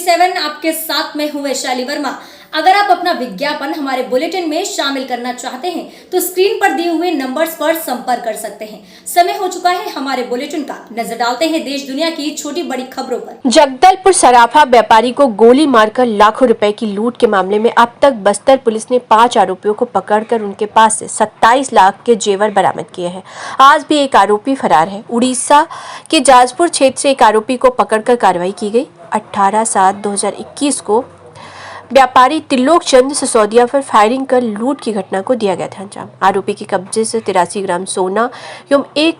7 आपके साथ में हूँ वैशाली वर्मा। अगर आप अपना विज्ञापन हमारे बुलेटिन में शामिल करना चाहते हैं तो स्क्रीन पर दिए हुए नंबर्स पर संपर्क कर सकते हैं। समय हो चुका है हमारे बुलेटिन का। नजर डालते हैं देश दुनिया की छोटी बड़ी खबरों पर। जगदलपुर सराफा व्यापारी को गोली मारकर लाखों रुपए की लूट के मामले में अब तक बस्तर पुलिस ने 5 आरोपियों को पकड़कर उनके पास से 27 लाख के जेवर बरामद किए हैं। आज भी एक आरोपी फरार है। उड़ीसा के जाजपुर क्षेत्र से एक आरोपी को पकड़कर कार्रवाई की गई। 18/7/2021 को व्यापारी त्रिलोक चंद सिसोदिया पर फायरिंग कर लूट की घटना को दिया गया था अंजाम। आरोपी के कब्जे से 83 ग्राम सोना एवं एक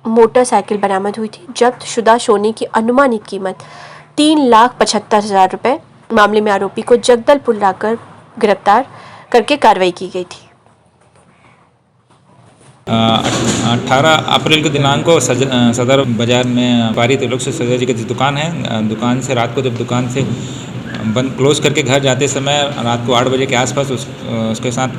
मोटरसाइकिल बरामद हुई थी। जब्त शुदा सोने की अनुमानित कीमत 3,75,000 रुपए। मामले में आरोपी को जगदलपुर लाकर गिरफ्तार करके कार्रवाई की गई थी। 18 अप्रैल के दिनांक को सदर बाजार में व्यापारी त्रिलोक सिसोदिया जी की दुकान है। दुकान से रात को जब दुकान से बंद क्लोज करके घर जाते समय रात को 8 बजे के आसपास उसके साथ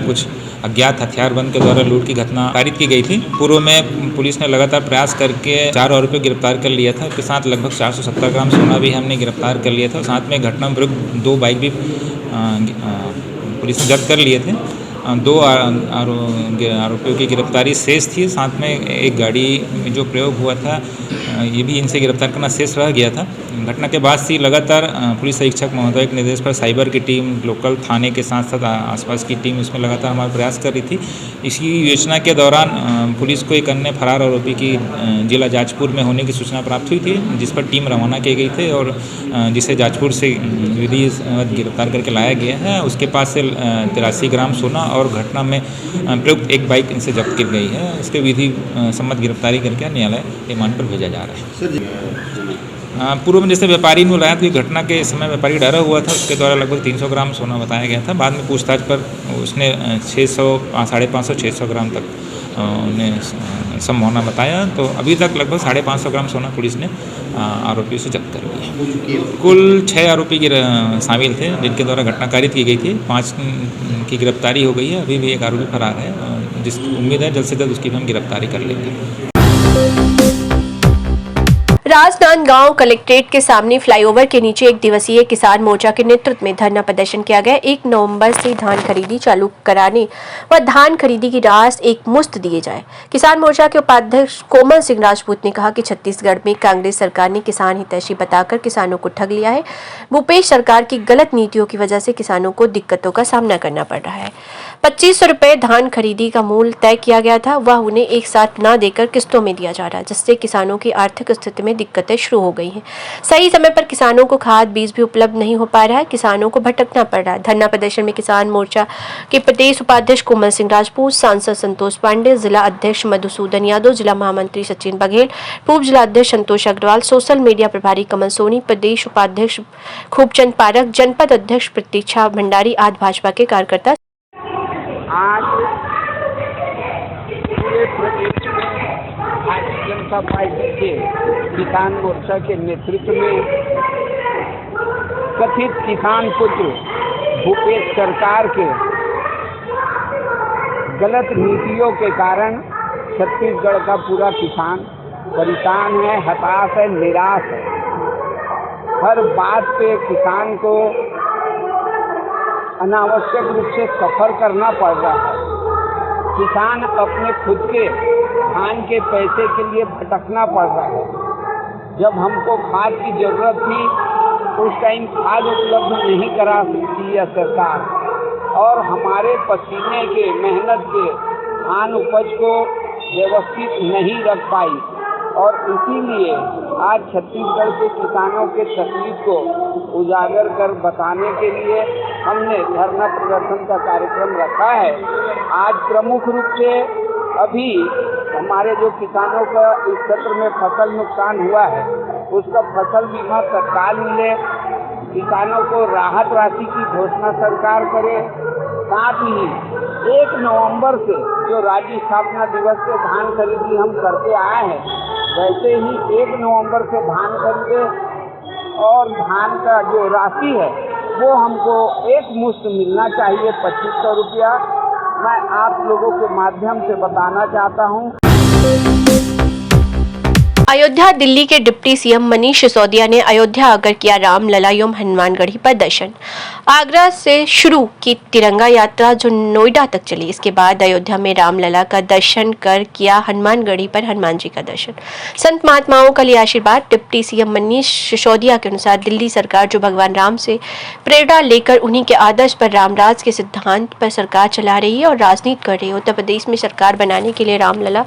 कुछ अज्ञात हथियारबंद के द्वारा लूट की घटना पारित की गई थी। पूर्व में पुलिस ने लगातार प्रयास करके 4 आरोपियों को गिरफ्तार कर लिया था। उसके साथ लगभग 470 ग्राम सोना भी हमने गिरफ्तार कर लिया था। साथ में घटना में 2 बाइक भी पुलिस ने जब्त कर लिए थे। 2 आरोपियों की गिरफ्तारी शेष थी। साथ में एक गाड़ी में जो प्रयोग हुआ था ये भी इनसे गिरफ्तार करना शेष रह गया था। घटना के बाद से लगातार पुलिस अधीक्षक महोदय के निर्देश पर साइबर की टीम, लोकल थाने के साथ साथ आसपास की टीम इसमें लगातार हमारा प्रयास कर रही थी। इसी योजना के दौरान पुलिस को एक अन्य फरार आरोपी की जिला जाजपुर में होने की सूचना प्राप्त हुई थी, जिस पर टीम रवाना की गई थी और जिसे जाजपुर से विधि गिरफ्तार करके लाया गया है। उसके पास से 83 ग्राम सोना और घटना में प्रयुक्त एक बाइक इनसे जब्त की गई है। इसके विधि सम्मत गिरफ्तारी करके न्यायालय रिमांड पर भेजा जा रहा है। पूर्व में जैसे व्यापारी ने बुलाया तो घटना के समय व्यापारी डरा हुआ था। उसके द्वारा लगभग 300 ग्राम सोना बताया गया था। बाद में पूछताछ पर उसने 550-600 ग्राम तक उन्हें संभावना बताया। तो अभी तक लगभग 550 ग्राम सोना पुलिस ने आरोपियों से जब्त कर लिया। कुल 6 आरोपी शामिल थे जिनके द्वारा घटना कारित की गई थी। 5 की गिरफ्तारी हो गई है। अभी भी एक आरोपी फरार है, जिसकी उम्मीद है जल्द से जल्द उसकी भी हम गिरफ्तारी कर लेंगे। राजनांदगांव कलेक्ट्रेट के सामने फ्लाईओवर के नीचे एक दिवसीय किसान मोर्चा के नेतृत्व में धरना प्रदर्शन किया गया। 1 नवंबर से धान खरीदी चालू कराने व धान खरीदी की राशि एक मुश्त दिए जाए। किसान मोर्चा के उपाध्यक्ष कोमल सिंह राजपूत ने कहा कि छत्तीसगढ़ में कांग्रेस सरकार ने किसान हितैषी बताकर किसानों को ठग लिया है। भूपेश सरकार की गलत नीतियों की वजह से किसानों को दिक्कतों का सामना करना पड़ रहा है। 2500 रुपए धान खरीदी का मूल्य तय किया गया था, वह उन्हें एक साथ न देकर किस्तों में दिया जा रहा है, जिससे किसानों की आर्थिक स्थिति में दिक्कतें शुरू हो गई हैं। सही समय पर किसानों को खाद बीज भी उपलब्ध नहीं हो पा रहा है। किसानों को भटकना पड़ रहा है। धरना प्रदर्शन में किसान मोर्चा के प्रदेश उपाध्यक्ष कोमल सिंह राजपूत, सांसद संतोष पांडे, जिला अध्यक्ष मधुसूदन यादव, जिला महामंत्री सचिन बघेल, पूर्व जिला अध्यक्ष संतोष अग्रवाल, सोशल मीडिया प्रभारी कमल सोनी, प्रदेश उपाध्यक्ष खूबचंद पारक, जनपद अध्यक्ष प्रतीक्षा भंडारी आदि भाजपा के कार्यकर्ता। आज पूरे प्रदेश में भारतीय जनता पार्टी के किसान मोर्चा के नेतृत्व में कथित किसान पुत्र भूपेश सरकार के गलत नीतियों के कारण छत्तीसगढ़ का पूरा किसान परेशान है, हताश है, निराश है। हर बात पे किसान को अनावश्यक रूप से सफर करना पड़ रहा है। किसान अपने खुद के धान के पैसे के लिए भटकना पड़ रहा है। जब हमको खाद की जरूरत थी उस टाइम खाद उपलब्ध नहीं करा सकती है सरकार, और हमारे पसीने के मेहनत के धान उपज को व्यवस्थित नहीं रख पाई, और इसीलिए आज छत्तीसगढ़ के किसानों के तकलीफ को उजागर कर बताने के लिए हमने धरना प्रदर्शन का कार्यक्रम रखा है। आज प्रमुख रूप से अभी हमारे जो किसानों का इस क्षेत्र में फसल नुकसान हुआ है उसका फसल बीमा तत्काल मिले, किसानों को राहत राशि की घोषणा सरकार करे। साथ ही 1 नवंबर से जो राज्य स्थापना दिवस के धान खरीदी हम करके आए हैं, वैसे ही 1 नवंबर से धान खरीदे और धान का जो राशि है वो हमको एक मुश्त मिलना चाहिए, 2500 रुपया। मैं आप लोगों के माध्यम से बताना चाहता हूँ। अयोध्या दिल्ली के डिप्टी सीएम मनीष सिसोदिया ने अयोध्या आकर किया रामलला एवं हनुमानगढ़ी पर दर्शन। आगरा से शुरू की तिरंगा यात्रा जो नोएडा तक चली, इसके बाद अयोध्या में रामलला का दर्शन कर किया हनुमानगढ़ी पर हनुमान जी का दर्शन। संत महात्माओं का लिया आशीर्वाद। डिप्टी सीएम मनीष सिसोदिया के अनुसार दिल्ली सरकार जो भगवान राम से प्रेरणा लेकर उन्हीं के आदर्श पर रामराज के सिद्धांत पर सरकार चला रही है और राजनीति कर रही है। उत्तर प्रदेश में सरकार बनाने के लिए रामलला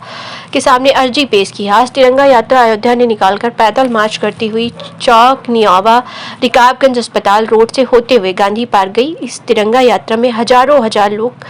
के सामने अर्जी पेश की। आज तिरंगा यात्रा अयोध्या ने निकालकर पैदल मार्च करती हुई चौक नियावा रिकाबगंज अस्पताल रोड से होते हुए गांधी पार्क गई। इस तिरंगा यात्रा में हजार लोग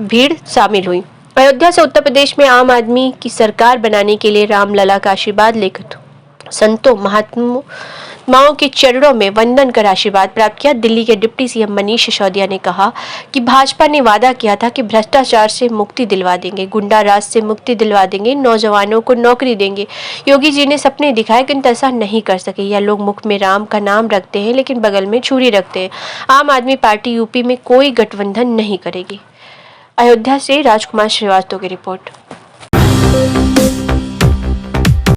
भीड़ शामिल हुई। अयोध्या से उत्तर प्रदेश में आम आदमी की सरकार बनाने के लिए रामलला का आशीर्वाद लेकर संतों महात्माओं के चरणों में वंदन कर आशीर्वाद प्राप्त किया। दिल्ली के डिप्टी सीएम मनीष सिसोदिया ने कहा कि भाजपा ने वादा किया था कि भ्रष्टाचार से मुक्ति दिलवा देंगे, गुंडा राज से मुक्ति दिलवा देंगे, नौजवानों को नौकरी देंगे। योगी जी ने सपने दिखाए किंतु ऐसा नहीं कर सके। यह लोग मुख में राम का नाम रखते हैं लेकिन बगल में छुरी रखते हैं। आम आदमी पार्टी यूपी में कोई गठबंधन नहीं करेगी। अयोध्या से राजकुमार श्रीवास्तव की रिपोर्ट।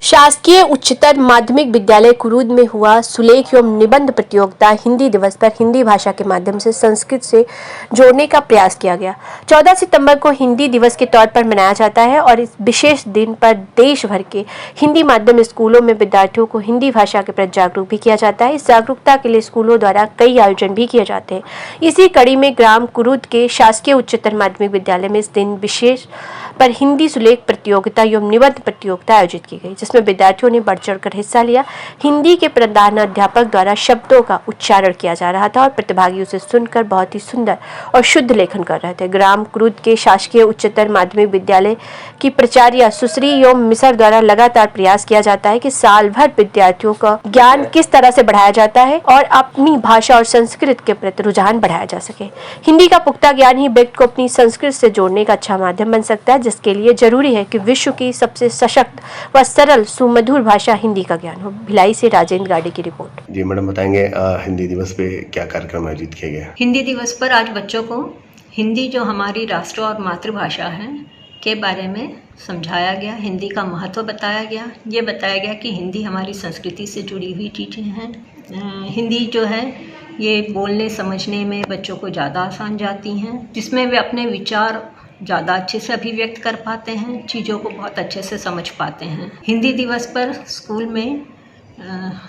शासकीय उच्चतर माध्यमिक विद्यालय कुरूद में हुआ सुलेख एवं निबंध प्रतियोगिता। हिंदी दिवस पर हिंदी भाषा के माध्यम से संस्कृत से जोड़ने का प्रयास किया गया। 14 सितंबर को हिंदी दिवस के तौर पर मनाया जाता है और इस विशेष दिन पर देश भर के हिंदी माध्यम स्कूलों में विद्यार्थियों को हिंदी भाषा के प्रति जागरूक भी किया जाता है। इस जागरूकता के लिए स्कूलों द्वारा कई आयोजन भी किए जाते हैं। इसी कड़ी में ग्राम कुरूद के शासकीय उच्चतर माध्यमिक विद्यालय में इस दिन विशेष पर हिंदी सुलेख प्रतियोगिता एवं निबंध प्रतियोगिता आयोजित की गई, जिसमें विद्यार्थियों ने बढ़ चढ़कर हिस्सा लिया। हिंदी के प्रधानाध्यापक द्वारा शब्दों का उच्चारण किया जा रहा था और प्रतिभागी उसे सुनकर बहुत ही सुंदर और शुद्ध लेखन कर रहे थे। ग्राम कुरूद के शासकीय उच्चतर माध्यमिक विद्यालय की प्राचार्य सुश्री एवं मिसर द्वारा लगातार प्रयास किया जाता है कि साल भर विद्यार्थियों का ज्ञान किस तरह से बढ़ाया जाता है और अपनी भाषा और संस्कृत के प्रति रुझान बढ़ाया जा सके। हिंदी का पुख्ता ज्ञान ही व्यक्ति को अपनी संस्कृत से जोड़ने का अच्छा माध्यम बन सकता है, जिसके लिए जरूरी है कि विश्व की सबसे सशक्त व सरल सुमधुर भाषा हिंदी का ज्ञान हो। भिलाई से राजेंद्र गाड़ी की रिपोर्ट। जी मैडम, बताएंगे हिंदी दिवस पे क्या कार्यक्रम आयोजित किया गया? हिंदी दिवस पर आज बच्चों को हिंदी जो हमारी राष्ट्र और मातृभाषा है के बारे में समझाया गया। हिंदी का महत्व बताया गया। ये बताया गया कि हिंदी हमारी संस्कृति से जुड़ी हुई चीज़ें हैं। हिंदी जो है ये बोलने समझने में बच्चों को ज़्यादा आसान जाती हैं, जिसमें वे अपने विचार ज़्यादा अच्छे से अभिव्यक्त कर पाते हैं, चीज़ों को बहुत अच्छे से समझ पाते हैं। हिंदी दिवस पर स्कूल में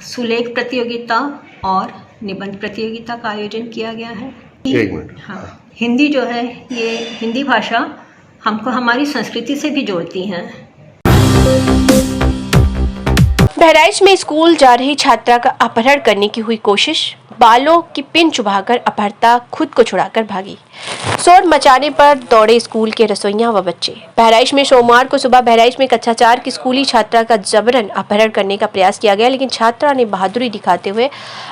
सुलेख प्रतियोगिता और निबंध प्रतियोगिता का आयोजन किया गया है। एक मिनट। हाँ, हिंदी जो है ये हिंदी भाषा हमको हमारी संस्कृति से भी जोड़ती है। बहराइच में स्कूल जा रही छात्रा का अपहरण करने की हुई कोशिश। बालों की पिन चुभाकर अपहर्ता खुद को छुड़ाकर भागी। शोर मचाने पर दौड़े स्कूल के रसोइया व बच्चे। बहराइच में सोमवार को सुबह बहराइच में कक्षा 4 की स्कूली छात्रा का जबरन अपहरण करने का प्रयास किया गया, लेकिन छात्रा ने बहादुरी दिखाते हुए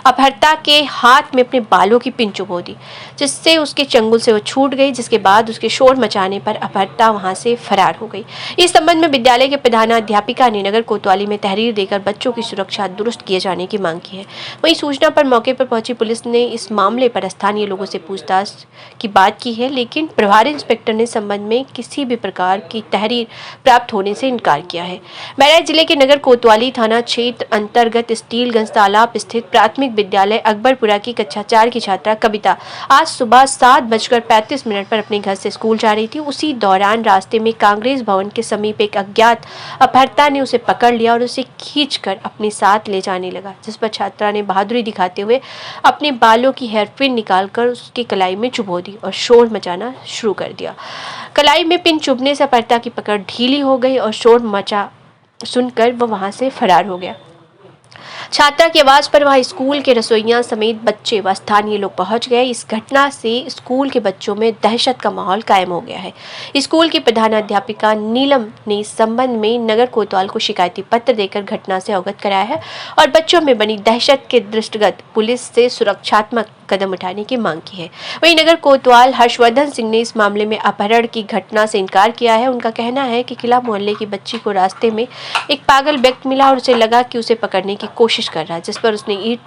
अपहर्ता के हाथ में अपने बालों की पिन चुभो दी, जिससे उसके चंगुल से वो छूट गई। जिसके बाद उसके शोर मचाने पर अपहर्ता वहां से फरार हो गई। इस संबंध में विद्यालय के प्रधानाध्यापिका ने नगर कोतवाली में तहरीर देकर बच्चों की सुरक्षा दुरुस्त किए जाने की मांग की है। वहीं सूचना पर मौके पर पहुंची पुलिस ने इस मामले पर स्थानीय लोगों से पूछताछ की बात की है, लेकिन प्रभारी इंस्पेक्टर ने संबंध में किसी भी प्रकार की तहरीर प्राप्त होने से इनकार किया है। बहराइच जिले के नगर कोतवाली थाना क्षेत्र अंतर्गत स्टीलगंज तालाब स्थित प्राथमिक विद्यालय अकबरपुरा की कक्षा 4 की छात्रा कविता आज सुबह 7:35 पर अपने घर से स्कूल जा रही थी। उसी दौरान रास्ते में कांग्रेस भवन के समीप एक अज्ञात अपहर्ता ने उसे पकड़ लिया और उसे खींचकर अपने साथ ले जाने लगा, जिस पर छात्रा ने बहादुरी दिखाते हुए अपने बालों की हेयर पिन निकालकर उसकी कलाई में चुभो दी और शोर मचाना शुरू कर दिया। कलाई में पिन चुभने से अपहर्ता की पकड़ ढीली हो गई और शोर मचा सुनकर वह वहां से फरार हो गया। छात्रा की आवाज पर वहां स्कूल के रसोइया समेत बच्चे व स्थानीय लोग पहुंच गए। इस घटना से स्कूल के बच्चों में दहशत का माहौल कायम हो गया है। स्कूल की प्रधानाध्यापिका नीलम ने इस संबंध में नगर कोतवाल को शिकायती पत्र देकर घटना से अवगत कराया है और बच्चों में बनी दहशत के दृष्टिगत पुलिस से सुरक्षात्मक कदम उठाने की मांग की है। वहीं नगर कोतवाल हर्षवर्धन सिंह ने इस मामले में अपहरण की घटना से इनकार किया है। उनका कहना है कि किला मोहल्ले की बच्ची को रास्ते में एक पागल व्यक्ति मिला और उसे लगा कि उसे पकड़ने की कोशिश कर रहा है, जिस पर उसने ईंट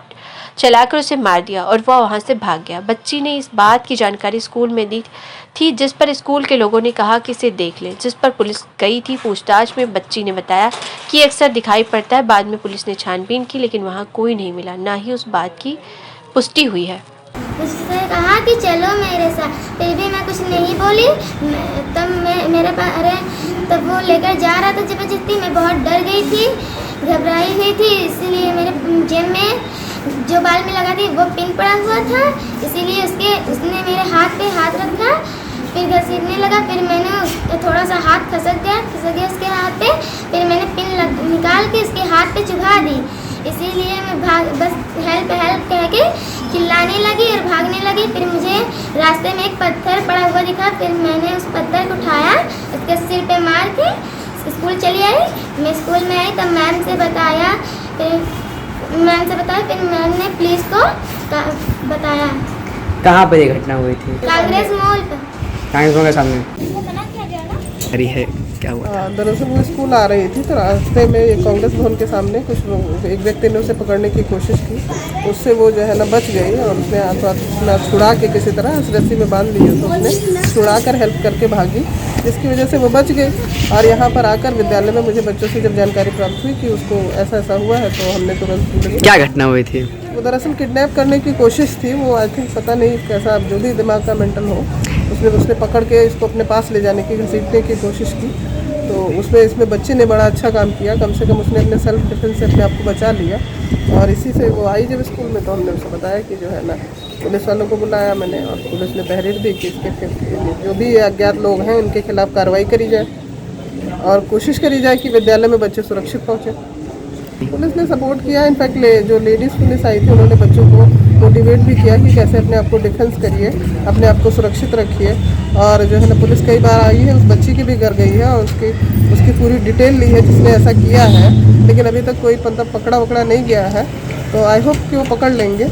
चलाकर उसे मार दिया और वह वहां से भाग गया। बच्ची ने इस बात की जानकारी स्कूल में दी थी, जिस पर स्कूल के लोगों ने कहा कि इसे देख लें, जिस पर पुलिस गई थी। पूछताछ में बच्ची ने बताया कि अक्सर दिखाई पड़ता है। बाद में पुलिस ने छानबीन की लेकिन वहां कोई नहीं मिला, ना ही उस बात की पुष्टि हुई है। उससे कहा कि चलो मेरे साथ, फिर भी मैं कुछ नहीं बोली। तब मेरे पास तब वो लेकर जा रहा था जबरदस्ती। मैं बहुत डर गई थी, घबराई हुई थी, इसीलिए मेरे जेब में जो बाल में लगा थी वो पिन पड़ा हुआ था, इसीलिए उसने मेरे हाथ पे हाथ रखा, फिर घसीटने लगा। फिर मैंने थोड़ा सा हाथ खसक गया उसके हाथ पे। फिर मैंने पिन निकाल के उसके हाथ पे चुभा दी, इसीलिए मैं बस हेल्प कह के चिल्लाने लगी और भागने लगी। फिर मुझे रास्ते में एक पत्थर पड़ा हुआ दिखा, फिर मैंने उस पत्थर को उठाया, उसके सिर पे मार के स्कूल चली आई। मैं स्कूल में आई तब मैम से बताया, फिर मैम ने पुलिस को बताया। कहाँ पर ये घटना हुई थी? कांग्रेस मॉल पर। कांग्रेस मॉल के सामने अरे है क्या हुआ? दरअसल वो स्कूल आ रही थी तो रास्ते में ये कांग्रेस भवन के सामने एक व्यक्ति ने उसे पकड़ने की कोशिश की, उससे वो जो है ना बच गई और उसने हाथ छुड़ा के किसी तरह उस रस्सी में बांध ली, तो उसने छुड़ा कर हेल्प करके भागी, जिसकी वजह से वो बच गई। और यहाँ पर आकर विद्यालय में मुझे बच्चों से जब जानकारी प्राप्त हुई कि उसको ऐसा हुआ है तो हमने तुरंत। क्या घटना हुई थी? वो दरअसल किडनैप करने की कोशिश थी। वो आई थिंक पता नहीं कैसा, जो भी दिमाग का मेंटल हो, उसने पकड़ के इसको अपने पास ले जाने की, घसीटने की कोशिश की। तो इसमें बच्चे ने बड़ा अच्छा काम किया, कम से कम उसने अपने सेल्फ डिफेंस से अपने आप को बचा लिया। और इसी से वो आई जब स्कूल में तो हमने उसे बताया कि जो है ना पुलिस वालों को बुलाया मैंने, और पुलिस ने तहरीर दी कि इसके जो भी अज्ञात लोग हैं उनके खिलाफ कार्रवाई करी जाए और कोशिश करी जाए कि विद्यालय में बच्चे सुरक्षित पहुँचे। पुलिस ने सपोर्ट किया, इनफैक्ट जो लेडीज़ पुलिस आई थी उन्होंने बच्चों को मोटिवेट भी किया कि कैसे अपने आप को डिफेंस करिए, अपने आप को सुरक्षित रखिए। और जो है ना पुलिस कई बार आई है, उस बच्ची की भी घर गई है और उसकी पूरी डिटेल ली है जिसने ऐसा किया है, लेकिन अभी तक कोई पकड़ा नहीं गया है। तो आई होप कि वो पकड़ लेंगे।